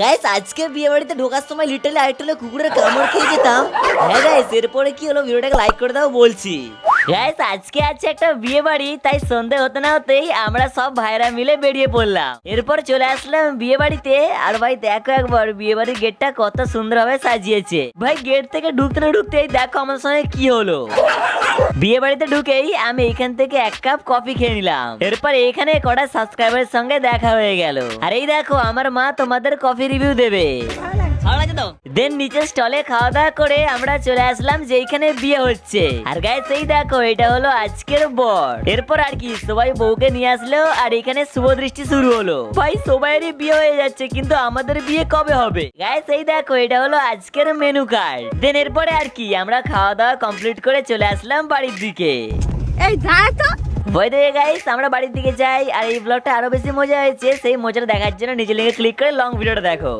Guys আজকে বিয়ে বাড়িতে ঢোকার সময় লিটারলি আইটলে কুকুরের কামড় খেয়ে যেতাম। হ্যাঁ গাইস, এরপরে কি হলো ভিডিওটাকে লাইক করে দাও বলছি। গাইস আজকে আছে একটা বিয়ে বাড়ি, তাই সন্ধে হতে না হতেই আমরা সব ভাইরা মিলে বেরিয়ে পড়লাম। এরপর চলে আসলাম বিয়ে বাড়িতে। আর ভাই দেখো একবার বিয়ে বাড়ির গেটটা কত সুন্দর ভাবে সাজিয়েছে। ভাই গেট থেকে ঢুকতে না ঢুকতেই দেখো আমার সঙ্গে কি হলো। বিয়ে বাড়িতে ঢুকেই আমি এখান থেকে 1 কাপ কফি খেয়ে নিলাম। এরপর এখানে কটা সাবস্ক্রাইবারের সঙ্গে দেখা হয়ে গেল। আর এই দেখো আমার মা তোমাদের কফি রিভিউ দেবে। দেন নিচে স্টলে খাওয়া দাওয়া করে আমরা চলে আসলাম যেখানে বিয়ে হচ্ছে। আর গাইস এই দেখো এটা হলো আজকের বর। এরপর আর কি সবাই বউকে নিয়ে আসলো আর এখানে শুভ দৃষ্টি শুরু হলো। ভাই সবাইয়েরই বিয়ে হয়ে যাচ্ছে, কিন্তু আমাদের বিয়ে কবে হবে? গাইস এই দেখো এটা হলো আজকের মেনু কার্ড। দেন এরপরে আর কি আমরা খাওয়া দাওয়া কমপ্লিট করে চলে আসলাম বাড়ির দিকে। এই দাঁড়া তো। ভয় দেখে গাইস আমরা বাড়ির দিকে যাই। আর এই ব্লগটা আরো বেশি মজা হয়েছে, সেই মজাটা দেখার জন্য নিচে লিঙ্কে ক্লিক করে লং ভিডিওটা দেখো।